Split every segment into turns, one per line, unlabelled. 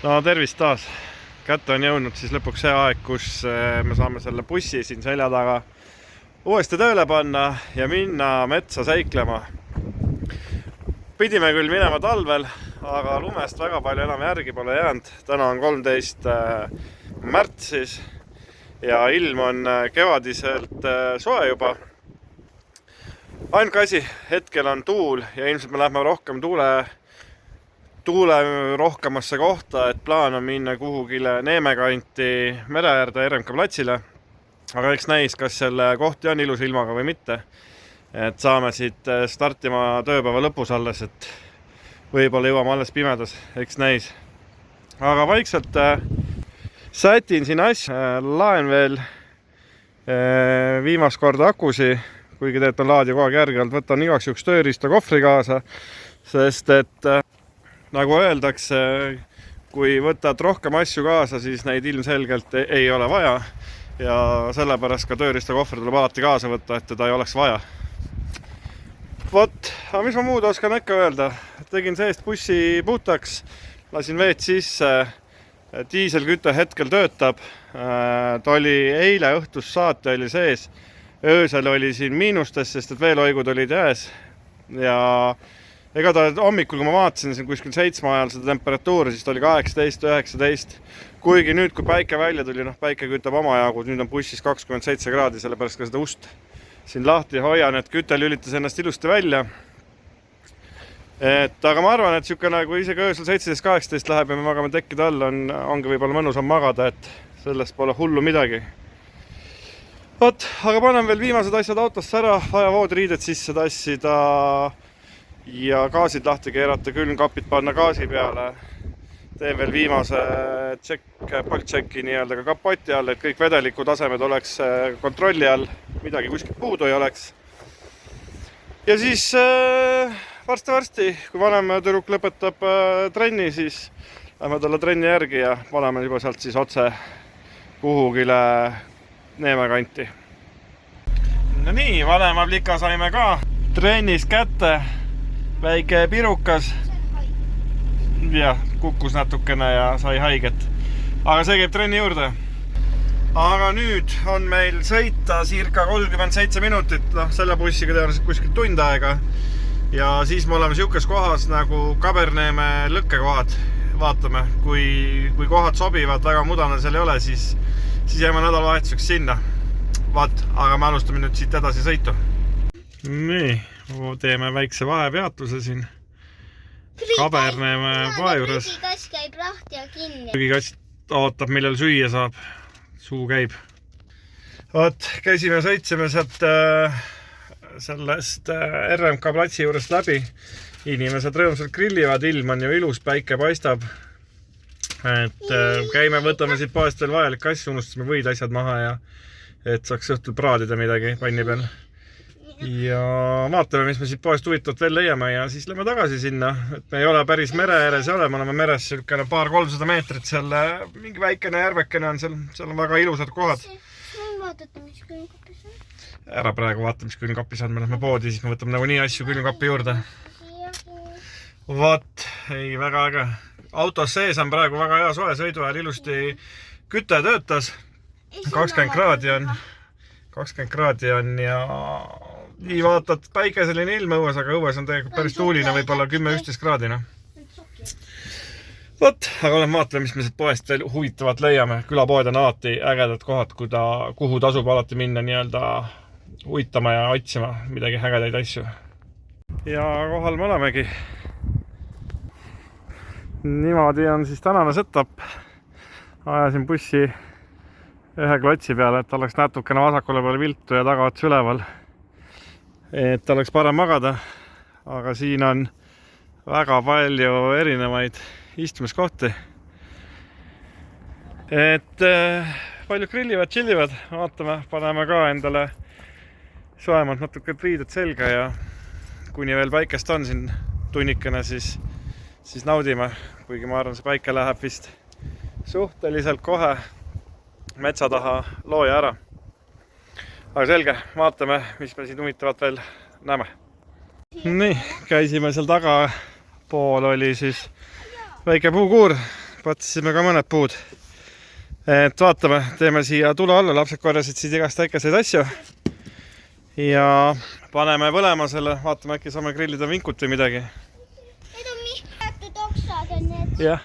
No tervist taas! Kätte on jõudnud siis lõpuks see aeg, kus me saame selle bussi siin selja taga uuesti tööle panna ja minna metsa säiklema. Pidime küll minema talvel, aga lumest väga palju enam järgi pole jäänud. Täna on 13. märtsis ja ilm on kevadiselt soe juba. Ainuke asi, hetkel on tuul ja ilmselt me lähme rohkem tuule rohkemasse kohta, et plaan on minna kuhugile Neeme kanti mere äärde RMK platsile. Aga eks näis, kas selle kohti on ilus ilmaga või mitte. Et saame siit startima tööpäeva lõpus alles, et võib-olla jõuame alles pimedas, eks näis. Aga vaikselt sätin siin asju, laen veel viimast korda akusi, kuigi teet on laadija kogu aeg järgi olnud, võtan igaks juhuks tööriista kohvri kaasa, sest et nagu öeldakse, kui võtad rohkem asju kaasa, siis neid ilmselgelt ei ole vaja ja sellepärast ka tööriista kohvri tuleb alati kaasa võtta, et teda ei oleks vaja. Vot, aga mis ma muud oskan ikka öelda? Tegin seest bussi puhtaks, lasin veed sisse, diiselküte hetkel töötab. Ta oli eile õhtust saate oli sees, öösel oli siin miinustes, sest et veeloigud olid jääs. Ja ega ta hommikul, kui ma vaatasin siin kuskil 7 ajal seda temperatuuri, siis ta oli 18, 19. Kuigi nüüd, kui päike välja tuli, päike kütab oma jagu, nüüd on bussis 27 kraadi, sellepärast ka seda ust siin lahti hoian, et küte lülitas ennast ilusti välja. Aga ma arvan, et sükene, kui isegi öösel 17-18 läheb ja me magame tekkide all, ongi võib-olla mõnusam magada, et sellest pole hullu midagi. Vot, aga panen veel viimased asjad autosse ära, vaja voodriided sisse tassida ja gaasid lahti keerata, külmkapid panna gaasi peale. Teen veel viimase poltšeki nii-öelda ka kapoti all, et kõik vedeliku tasemed oleks kontrolli all, midagi kuskilt puudu ei oleks. Ja siis varsti, kui vanem tüdruk lõpetab trenni, siis lähme talle trenni järgi ja paneme juba sealt siis otse kuhugile Neeme kanti. No nii, vanema plika saime ka trennis kätte, väike pirukas. Ja, kukkus natukene ja sai haiget. Aga see käib trenni juurde. Aga nüüd on meil sõita circa 37 minutit, selle bussiga tõenäoliselt kuskil tund aega. Ja siis me oleme siukes kohas nagu Kaberneeme lõkkekohad. Vaatame, kui kohad sobivad, väga mudane seal ei ole, siis jääme nädalavahetuseks sinna. Vaat, aga me alustame nüüd siit edasi sõitu. Nii, teeme väikse vahepeatuse siin. Kaberneeme poe juures.
Prügikast käib lahti ja kinni.
Prügikast ootab, millel süüa saab. Suu käib. Vot, käisime sõitsime sealt sellest RMK platsi juurest läbi. Inimesed rõõmsalt grillivad, ilm on ju ilus, päike paistab. Et käime, võtame siit poest veel vajalik asju, unustasime võid asjad maha ja et saaks õhtul praadida midagi panni peal. Ja vaatame, mis me siit poest huvitavat veel leiame ja siis lähme tagasi sinna. Et me ei ole päris mere ääres ei ole, me oleme meres selline 200-300 meetrit, seal mingi väikene järvekene on, seal on väga ilusad kohad.
Vaadata, mis külmkapis on.
Ära praegu vaata, mis külmkapis on, me lähme poodi, siis me võtame nagu nii asju külmkapi juurde. Vaat, ei väga äge. Autos sees on praegu väga hea soe, sõidu ajal ilusti küte töötas. 20 kraadi on ja nii vaatad, päike selline ilm õues, aga õues on tegelikult päris tuuline, võib-olla 10-11 kraadina. Vot, aga oleme vaatame, mis me siit poest veel huvitavat leiame. Külapoed on alati ägedad kohad, kuhu tasub alati minna nii-öelda uitama ja otsima midagi ägedaid asju. Ja kohal me olemegi. Niimoodi on siis tänane setup. Ajasin bussi ühe klotsi peale, et oleks natukene vasakule peale viltu ja tagaots üleval. Et oleks parem magada, aga siin on väga palju erinevaid istumiskohti. Et palju grillivad, chillivad, vaatame, paneme ka endale soemalt natuke riided selga ja kuni veel päikest on siin tunnikene, siis naudime, kuigi ma arvan, see päike läheb vist suhteliselt kohe metsa taha looja ära. Aga selge, vaatame, mis me siin huvitavat veel näeme. Nii, käisime seal taga, pool oli siis väike puukuur, patsisime ka mõned puud. Et vaatame, teeme siia tule alla, lapsed korjasid siit igast väikeseid asju. Ja paneme põlema selle, vaatame äkki saame grillida vinkut või midagi.
Need on mihkatud oksad on need.
Jah.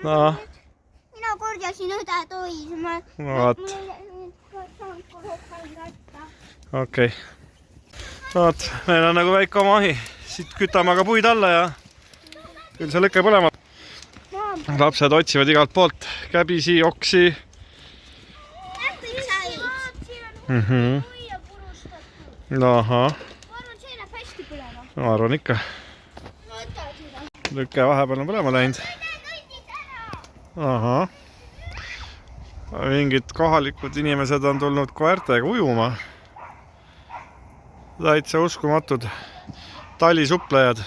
Mina korjasin õde tois.
Vaat. Okei. Vaat, meil on nagu väike oma ahi. Siit kütame aga puid alla ja küll see lõkke põlema. Lapsed otsivad igalt poolt käbisi, oksi. Ahah. Ma arvan ikka. Lükke vahepeal on põlema läinud. Ahah. Mingid kohalikud inimesed on tulnud koertega ujuma. Täitsa uskumatud talisuplejad.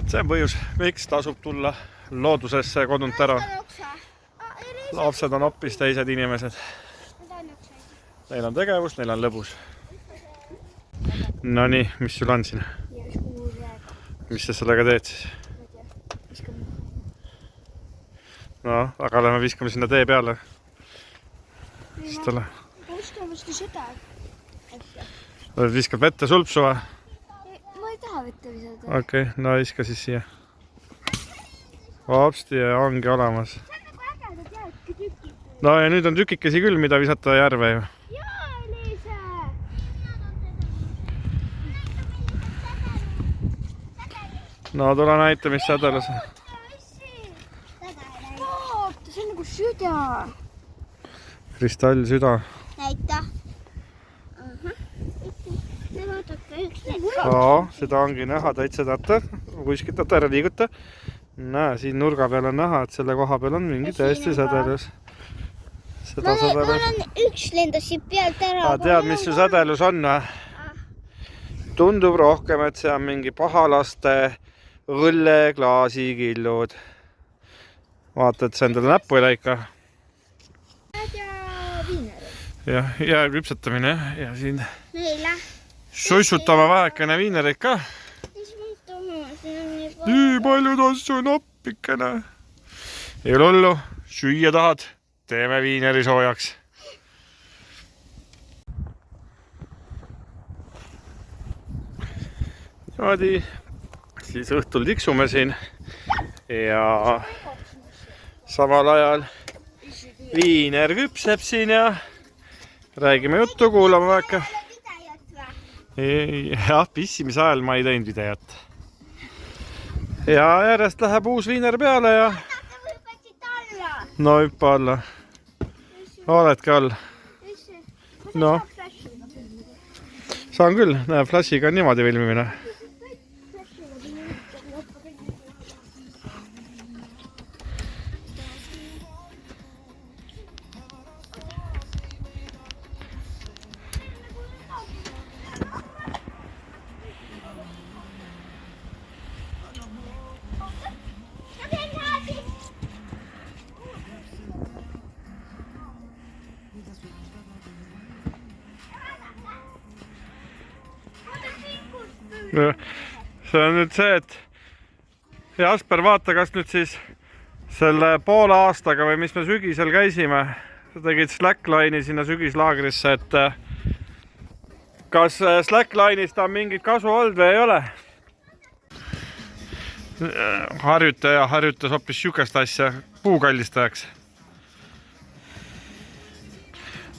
See on põhjus, miks tasub tulla loodusesse kodunt ära. Lapsed on hoopis teised inimesed. Neil on tegevus, neil on lõbus. No nii, mis sul on siin? Mis sa sellega teed siis? No, aga lähme viskame sinna tee peale. Viskab vette sulpsu või? Okei, no iska siis siia. Vapsti ja ongi olemas. No ja nüüd on tükikesi küll, mida visata järve ju. No tule näita, mis sädelus.
See on nagu süda.
Kristall süda.
Näita.
Seda ongi näha täitsa tätta, kuskilt ära liiguta. Näe, siin nurga peal on näha, et selle koha peal on mingi täiesti sädelus.
Mul on üks lendas siit pealt ära.
Tead, mis su sädelus on? Tundub rohkem, et see on mingi pahalaste õlleklaasikillud. Vaata, et see endale näppu ei läika. Ja küpsetamine ja siin suissutame vähekene viinereid ka. Nii paljud asju on appikene. Ei ole hullu, süüa tahad, teeme viineri soojaks. Niimoodi, siis õhtul tiksume siin ja samal ajal viiner küpseb siin ja räägime juttu, kuulame väike. Jah, pissimise ajal ma ei teinud videot. Ja järjest läheb uus viiner peale ja... No hüppa alla. Oledki all. No. Saan küll, näe, flashiga on niimoodi filmimine. See on nüüd see, et Jasper, vaata, kas nüüd siis selle poole aastaga või mis me sügisel käisime, sa tegid slackline'i sinna sügislaagrisse, et kas slackline'ist on mingit kasu olnud või ei ole? Harjutaja harjutas hoopis sükest asja puukallistajaks.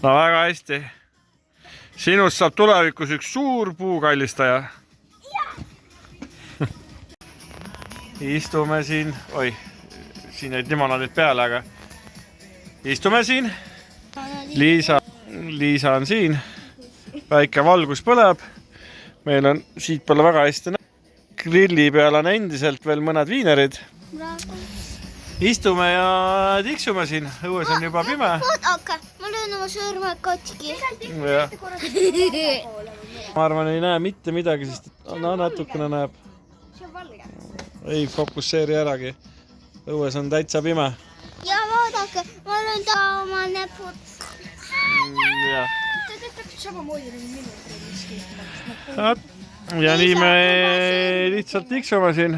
No väga hästi. Sinust saab tulevikus üks suur puukallistaja. Istume siin, oi, siin jäid limonaadid peale, aga istume siin. Liisa on siin. Väike valgus põleb. Meil on siit pole väga hästi näha. grilli peal on endiselt veel mõned viinerid. Istume ja tiksume siin, õues on juba pime.
Oota, ma löön oma sõrme katki.
Ma arvan, ei näe mitte midagi, sest natukene näeb. Ei fokusseeri äragi. Õues on täitsa pime.
Ja vaadake, ma löön ta oma näpud.
Ja nii me lihtsalt tiksume siin.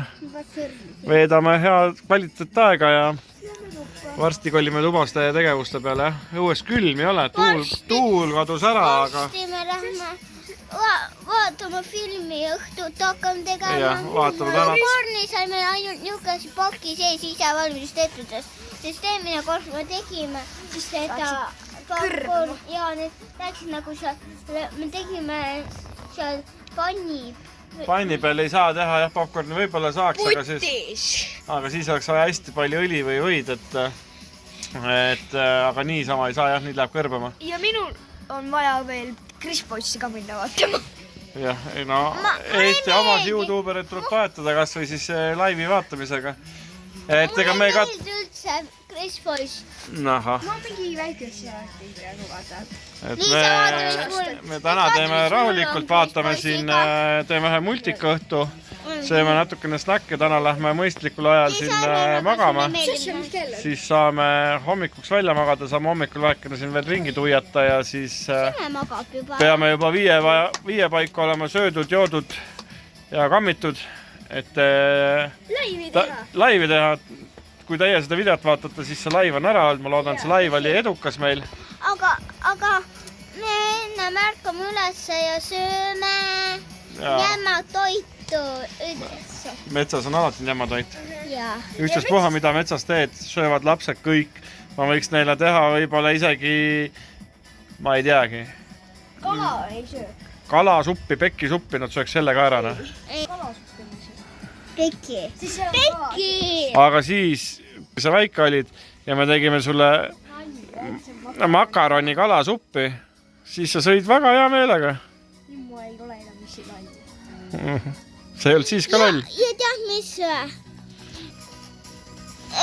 Veedame head kvaliteetaega ja varsti kolime Tubaste tegevuste peale. Õues külm ei ole, tuul kadus ära, aga...
Varsti me lähme vaatama filmi õhtut, hakkame tegema.
Vaatame täna.
Korni saime ainult niisuguse paki sees ise valmis tehtud, sest eelmine kord me tegime seda popcorn ja need läksid nagu seal, me tegime seal panni
peal ei saa teha, jah, popcorni võib-olla saaks, aga siis oleks vaja hästi palju õli või võid, aga niisama ei saa, jah, nüüd läheb kõrbema.
Ja minul on vaja veel Krispoissi ka minna vaatama.
Jah, no Eesti omas YouTuberit tuleb toetada kas või siis laivi vaatamisega. Ega me ka...
Mulle üldse Krispoiss.
Naha.
Ma mingi väikese ei praegu vaatad.
Me täna teeme rahulikult, vaatame siin, teeme ühe multikaõhtu, sööme natukene snäkke, täna lähme mõistlikul ajal siin magama. Siis saame hommikuks välja magada, saame hommikul vähekene siin veel ringi tuiata ja siis peame juba 5 paiku olema söödud, joodud ja kammitud, et laivi teha. Kui teie seda videot vaatate, siis see laiv on ära olnud, ma loodan, et see laiv oli edukas meil.
Aga me enne märkame üles ja sööme jämmatoitu üldse.
Metsas on alati jämmatoit.
Ja.
Ükstapuha, mida metsas teed, söövad lapsed kõik. Ma võiks neile teha võib-olla isegi, ma ei teagi.
Kala ei söö.
Kalasuppi, pekkisuppi, nad sööks selle ka ära.
Pekki!
Aga siis, kui sa väike olid ja me tegime sulle makaroni kalasuppi, siis sa sõid väga hea meelega.
Nüüd mul ei ole enam missi loll.
See ei olnud siis ka loll.
Ja tead mis või?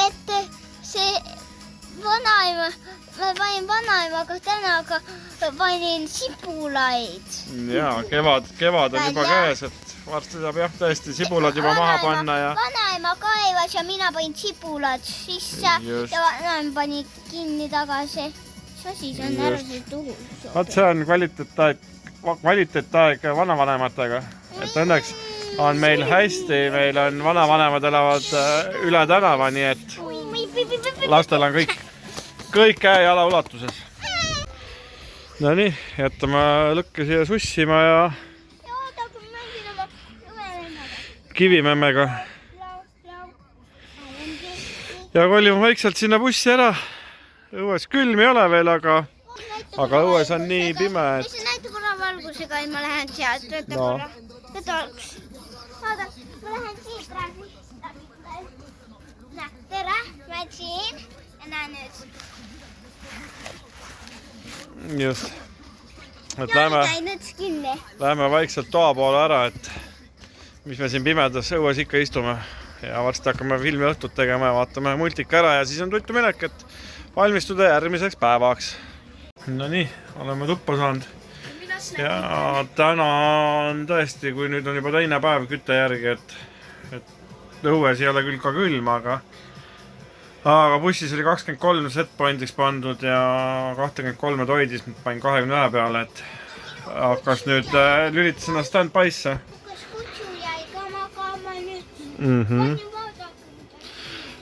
Et see vanaema, ma panin vanaemaga tänaga, panin sibulaid.
Jaa, kevad on juba käes, et varsti saab jah tõesti sibulad juba maha panna ja...
Vanaema kaevas ja mina panin sibulad sisse ja vanaema pani kinni tagasi. Mis asi see on ära see tuul?
Vaat see on kvaliteetaeg vanavanematega. Et õnneks on meil hästi, meil on vanavanemad elavad üle tänava, nii et lastel on kõik käe-jala ulatuses. No nii, jätame lõkke siia sussima ja kivimemmega. Ja kolime vaikselt sinna bussi ära. Õues külm ei ole veel, aga õues on nii pime, et...
Mis näita korra valgusega, et ma lähen sealt. Tööta korra. Tööta oleks. Vaada, ma lähen siit praegu. Tere, ma et siin. Ja näe nüüd.
Just. Et läheme vaikselt toa poole ära, et mis me siin pimedas õues ikka istume ja varsti hakkame filmi õhtut tegema ja vaatame multika ära ja siis on tuttu minek, et valmistuda järgmiseks päevaks. No nii, oleme tuppa saanud ja täna on tõesti, kui nüüd on juba teine päev kütte järgi, et õues ei ole küll ka külm, aga bussis oli 23 setpointiks pandud ja 23 toidis, panin 21 peale, et hakkas nüüd lülitas ennast stand-by'sse.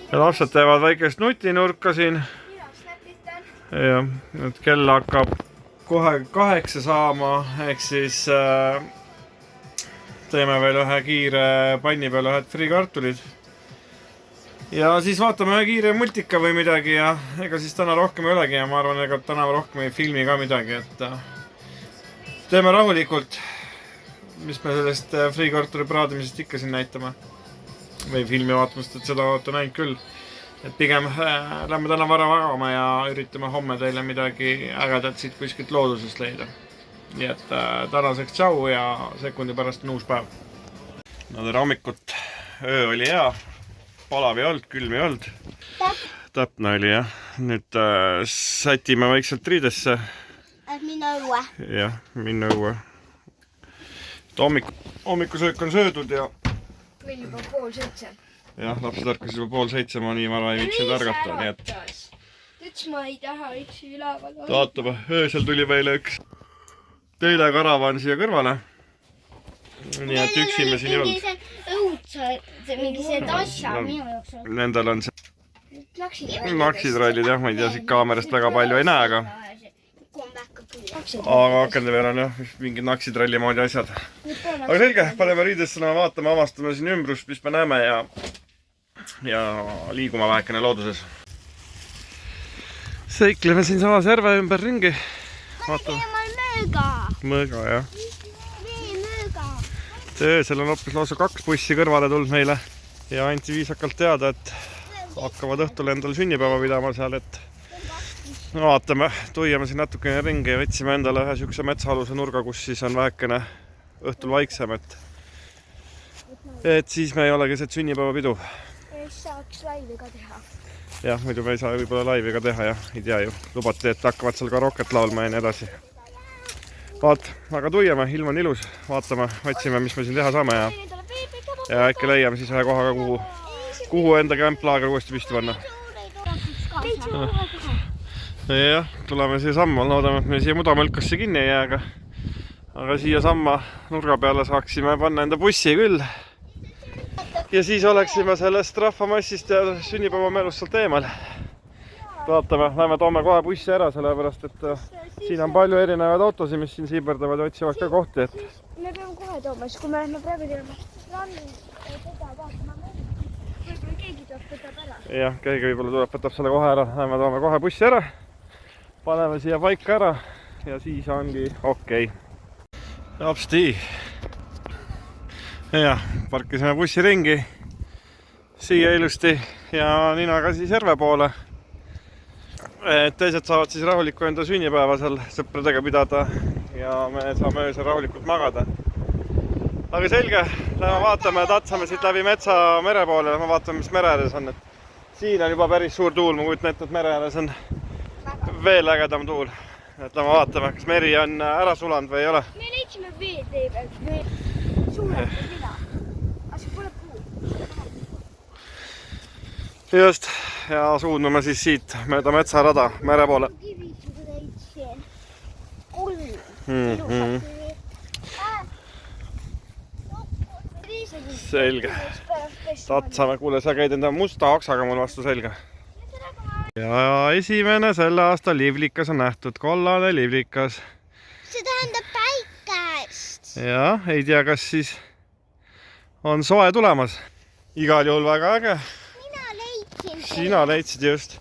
Ja lapsed teevad väikest nutinurka siin. Ja, et kell hakkab kohe 8 saama, ehk siis teeme veel ühe kiire panni peale ühed friikartulid. Ja siis vaatame ühe kiire multika või midagi ja ega siis täna rohkem ei olegi ja ma arvan, ega täna rohkem ei filmi ka midagi, et teeme rahulikult, mis me sellest friikartuli praadimisest ikka siin näitame. Või filmi vaatamast, et seda olete näinud küll. Et pigem lähme täna vara magama ja üritame homme teile midagi ägedat siit kuskilt loodusest leida. Nii et tänaseks tšau ja sekundi pärast on uus päev. no tere hommikut, öö oli hea, palav ei olnud, külm ei olnud. Täpne oli jah, nüüd sätime vaikselt riidesse.
Et minna õue.
Jah, minna õue. Hommikusöök on söödud ja...
Meil juba 6:30.
Jah, lapsed ärkas juba 6:30, ma nii vara ei viitsinud ärgata, nii et...
Üts ma ei taha üksi üleval.
Vaatame, öösel tuli meile üks teine karavan siia kõrvale. Nii et üksi me siin ei olnud.
Mingi see tasja minu jaoks.
Nendel on see... Naksitrallid jah, ma ei tea, siit kaamerast väga palju ei näe, aga akende peal on jah, mingid naksitralli moodi asjad. Aga selge, paneme riidesse, vaatame, avastame siin ümbrust, mis me näeme ja liigume vähekene looduses. Seikleme siin samas järve ümber ringi. Mõõga, jah. Öösel on hoopis lausa 2 bussi kõrvale tulnud meile ja anti viisakalt teada, et hakkavad õhtul endal sünnipäeva pidama seal, et vaatame, tuiame siin natukene ringi ja võtsime endale ühe siukse metsaaluse nurga, kus siis on vähekene õhtul vaiksem, et siis me ei ole keset sünnipäevapidu.
Saaks laivi ka teha.
Jah, muidu me ei saa võib-olla laivi ka teha, jah, ei tea ju. Lubati, et hakkavad seal ka rocket laulma ja nii edasi. Vaat, aga tuiame, ilm on ilus, vaatame, otsime, mis me siin teha saame ja äkki leiame siis ühe koha ka, kuhu enda kämplaager uuesti püsti panna. Jah, tuleme siia samma, loodame, et me siia mudamõlkasse kinni ei jää, aga siia samma nurga peale saaksime panna enda bussi küll. Ja siis oleksime sellest rahvamassist ja sünnipäevamälust sealt eemal. Vaatame, lähme toome kohe bussi ära, sellepärast, et siin on palju erinevaid autosid, mis siin siiberdavad ja otsivad ka kohti, et...
Me peame kohe tooma, siis kui me lähme praegu teeme ranni, seda vaatama, võib-olla keegi tuleb võtab ära. Jah,
keegi võib-olla tuleb võtab selle kohe ära, lähme toome kohe bussi ära, paneme siia paika ära ja siis ongi okei. Hopsti. Jah, parkisime bussi ringi siia ilusti ja ninaga siis järve poole. Teised saavad siis rahulikku enda sünnipäeva seal sõpradega pidada ja me saame öösel rahulikult magada. Aga selge, lähme vaatame, tatsame siit läbi metsa mere poole, lähme vaatame, mis mere ääres on. Siin on juba päris suur tuul, ma kujutan ette, et mere ääres on veel ägedam tuul. Et lähme vaatame, kas meri on ära sulanud või ei ole.
Me leidsime veel tee pealt, me suurelt ei pida. Aga see pole puu.
Just, ja suundume siis siit mööda metsarada mere poole. Selge. Tatsame, kuule, sa käid enda musta oksaga mul vastu selga. Ja esimene selle aasta livlikas on nähtud, kollane livlikas.
See tähendab päikest.
Ja, ei tea, kas siis on soe tulemas. Igal juhul väga äge. Sina leidsid just,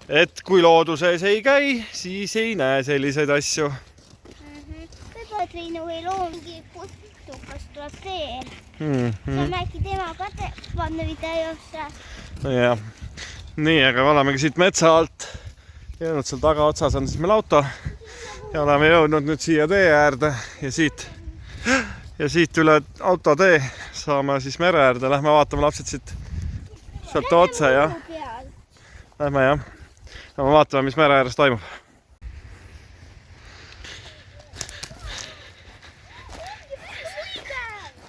et kui looduses ei käi, siis ei näe selliseid asju.
Võib-olla Triinu või loomgi putukas tuleb veel. Saame äkki tema ka panna videosse.
Jah, nii, aga me olemegi siit metsa alt jõudnud, seal tagaotsas on siis meil auto ja oleme jõudnud nüüd siia tee äärde ja siit üle autotee saame siis mere äärde. Lähme vaatame lapsed siit sealt otse, jah. Lähme, jah. Lähme vaatame, mis mere ääres toimub.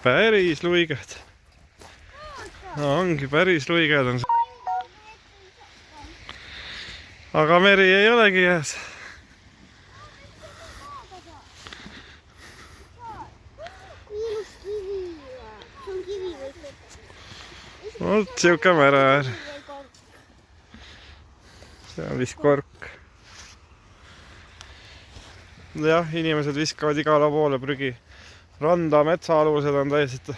Päris luiged. Ongi päris luiged on. Aga meri ei olegi jääs. Oot, siuke mere äär. See on vist kork. Jah, inimesed viskavad igale poole prügi. Randa, metsaalused on täiesti.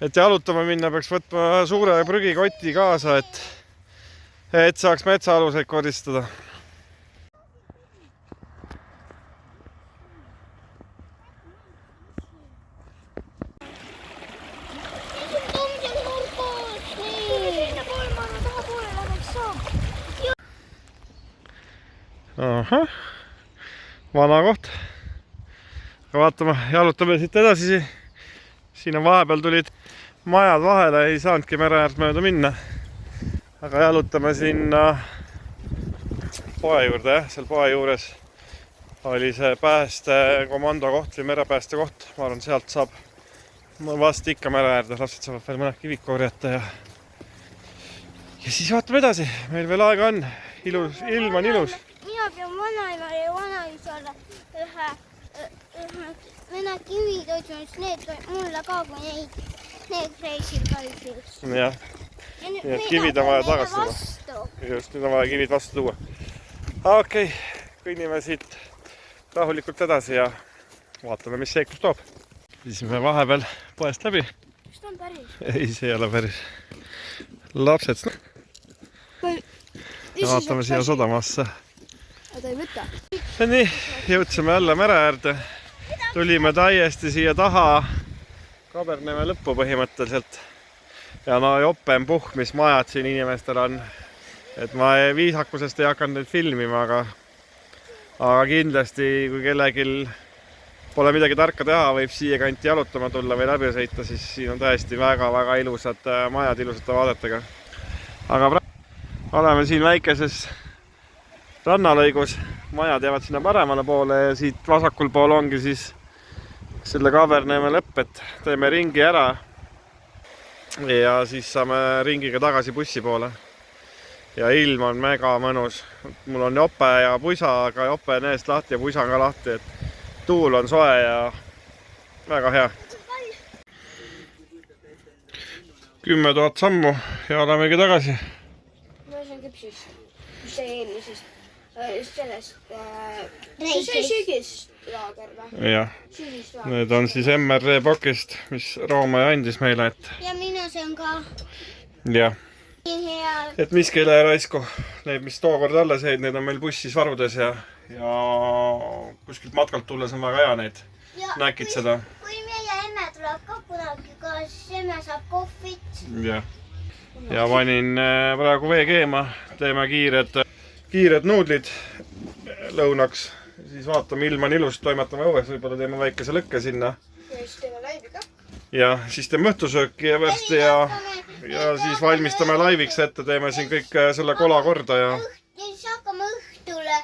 Et jalutama minna peaks võtma suure prügikoti kaasa, et saaks metsaaluseid koristada. Aha, vana koht. Vaatame, jalutame siit edasi siin on vahepeal tulid majad vahele, ei saanudki mere äärt mööda minna. Aga jalutame sinna poe juurde, jah, seal poe juures oli see päästekomando koht või merepääste koht. Ma arvan, sealt saab vast ikka mere äärde, lapsed saavad veel mõned kivid korjata ja siis vaatame edasi, meil veel aega on, ilus, ilm on ilus.
Mina pean vanaema ja vanaisale ühe vene kivid otsima, sest need mulle ka, kui need reisil käisid.
Jah, nii et kivid on vaja tagasi tuua. Just, nüüd on vaja kivid vastu tuua. Okei, kõnnime siit rahulikult edasi ja vaatame, mis seiklus toob. Siis me vahepeal poest läbi.
Kas ta on päris?
Ei, see ei ole päris. Lapsed. Ja vaatame siia sadamasse.
Ta ei võta.
Nii, jõudsime jälle mere äärde. Tulime täiesti siia taha Kaberneme lõppu põhimõtteliselt. Ja no jope on puh, mis majad siin inimestel on. Et ma viisakusest ei hakanud neid filmima, aga kindlasti, kui kellegil pole midagi tarka teha, võib siia kanti jalutama tulla või läbi sõita, siis siin on täiesti väga-väga ilusad majad ilusate vaadetega. Aga oleme siin väikeses rannalõigus, majad jäävad sinna paremale poole ja siit vasakul pool ongi siis selle Kaberneme lõpp, et teeme ringi ära ja siis saame ringiga tagasi bussi poole. Ja ilm on mega mõnus. Mul on jope ja puisa, aga jope on eest lahti ja puisa on ka lahti, et tuul on soe ja väga hea. 10 000 sammu ja olemegi tagasi.
Ma olen küpsist. See eelmisest. Sellest.
Reisist.
Sügist laager või?
Jah. Need on siis MRE pakist, mis Rooma andis meile, et...
Ja mina see on ka
jah.
hea.
Et miski ei lähe raisku. Need, mis tookord alles jäid, need on meil bussis varudes ja kuskilt matkalt tulles on väga hea neid näkid seda.
Kui meie emme tuleb ka kunagi, kas emme saab kohvit?
Ja panin praegu vee keema, teeme kiired nuudlid lõunaks. Siis vaatame, ilm on ilus, toimetame õues, võib-olla teeme väikese lõkke sinna.
Ja siis teeme laivi ka.
Ja siis teeme õhtusööki ja värsti ja siis valmistame laiviks ette, teeme siin kõik selle kola korda ja
siis hakkame õhtule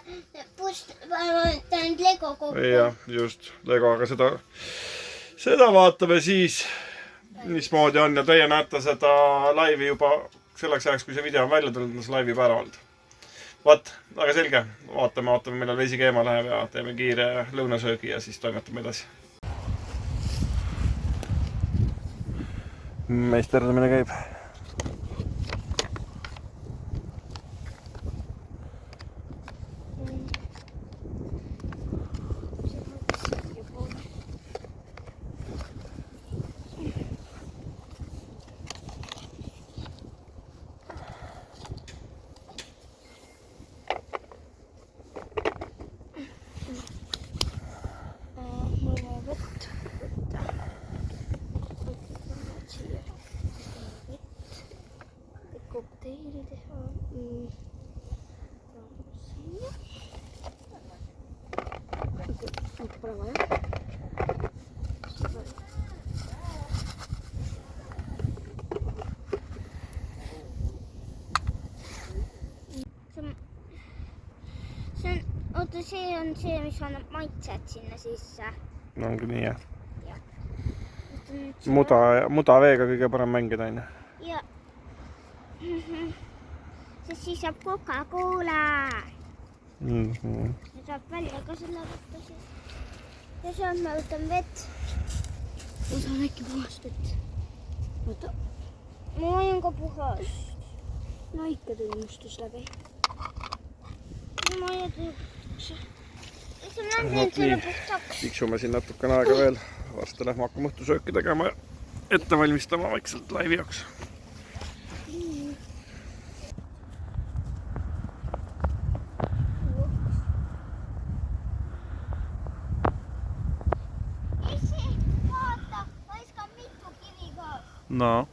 Lego kokku.
Jah, just, Lego, aga seda vaatame siis, mismoodi on ja teie näete seda laivi juba selleks ajaks, kui see video on välja tulnud, on see laivi päeva olnud. Vaat, aga selge, vaatame, millal vesi keema läheb ja teeme kiire lõunasöögi ja siis toimetame edasi. Meisterdamine käib.
Kokteili teha. Pole vaja.
See on see, mis annab maitset sinna sisse.
No ongi nii, jah. Muda veega kõige parem mängida, on.
Ja. Siis saab Coca-Cola. Ja saab välja ka selle võtta siis. Ja sealt me võtame vett.
Ma saan äkki puhast vett. Võta.
Ma hoian ka puhast.
No ikka tuli mustus läbi.
Ma hoian tüübukse. Ja see on läinud selle puhtaks.
Tiksume siin natukene aega veel. Varsti lähme hakkame õhtusööki tegema ja ette valmistama vaikselt laivi jaoks. No.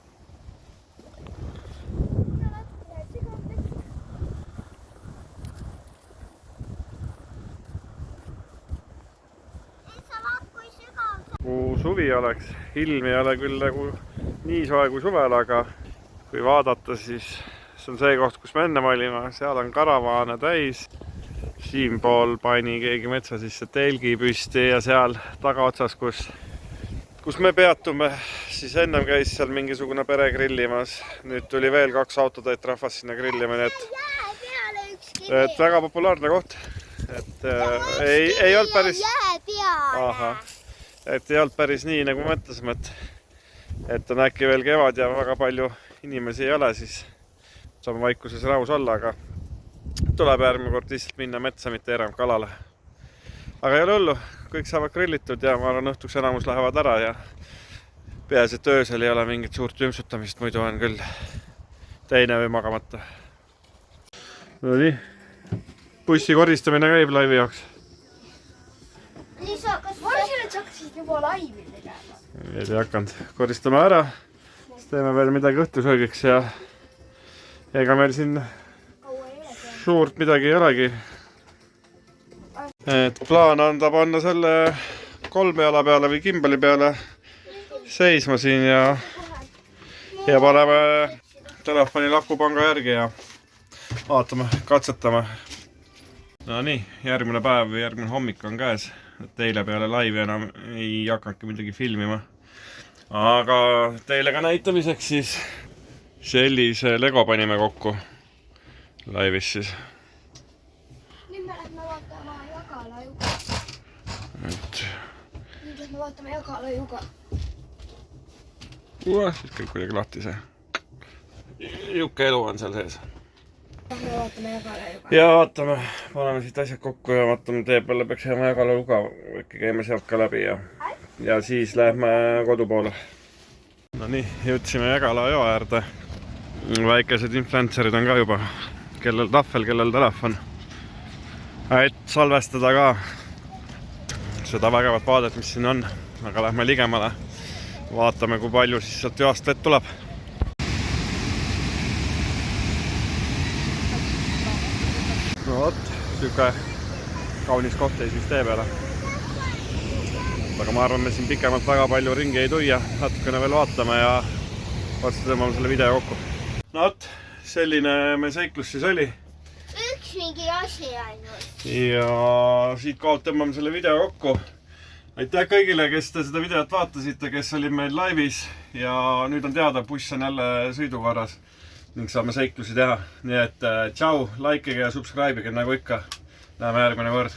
suvi oleks. Ilm ei ole küll nagu nii soe kui suvel, aga kui vaadata, siis see on see koht, kus me enne olime. Seal on karavaane täis. Siinpool pani keegi metsa sisse telgi püsti ja seal tagaotsas, kus me peatume, siis ennem käis seal mingisugune pere grillimas. Nüüd tuli veel 2 autotäit rahvast sinna grillima, nii et väga populaarne koht. Et ei olnud päris... Aha. Et ei olnud päris nii, nagu mõtlesime, et on äkki veel kevad ja väga palju inimesi ei ole, siis saame vaikuses rahus olla, aga tuleb järgmine kord lihtsalt minna metsa, mitte enam kalale. Aga ei ole hullu, kõik saavad grillitud ja ma arvan, õhtuks enamus lähevad ära ja peaasi, et öösel ei ole mingit suurt jümsutamist, muidu on küll teine öö magamata. No nii, bussi koristamine käib laivi jaoks.
Liisa, kas ma arvasin, et sa hakkasid juba laivi tegema?
Ei hakanud, koristame ära, siis teeme veel midagi õhtusöögiks ja ega meil siin suurt midagi ei olegi. Et plaan on ta panna selle 3 jala peale või kimbali peale seisma siin ja paneme telefoni lakupanga järgi ja vaatame, katsetame. No nii, järgmine päev või järgmine hommik on käes. Teile peale laivi enam ei hakanudki midagi filmima. Aga teile ka näitamiseks siis sellise Lego panime kokku laivis siis.
Nüüd me lähme vaatama Jagala-Juga. Nüüd lähme vaatama Jagala-Juga.
Siis kõik kuidagi lahti see. Jukke elu on seal sees.
Lähme vaatame Jagala-Juga.
Ja vaatame, paneme siit asjad kokku ja vaatame tee peale peaks jääma Jagala-Juga. Äkki käime sealt ka läbi ja siis lähme kodu poole. No nii, jõudsime Jagala joo äärde. Väikesed influencerid on ka juba. Kellel tahvel, kellel telefon. Et salvestada ka seda vägevat vaadet, mis siin on. Aga lähme ligemale. Vaatame, kui palju siis sealt joast vett tuleb. No vot, siuke kaunis koht ei siis tee peale. Aga ma arvan, me siin pikemalt väga palju ringi ei tuia. Natukene veel vaatame ja varsti tõmbame selle video kokku. No vot, selline me seiklus siis oli.
Üks mingi asi ainult.
Ja siit kohalt tõmbame selle video kokku. Aitäh kõigile, kes te seda videot vaatasite, kes oli meil laivis. Ja nüüd on teada, buss on jälle sõidukorras ning saame seiklusi teha. Nii et tšau, likeige ja subscribeige nagu ikka. Näeme järgmine kord.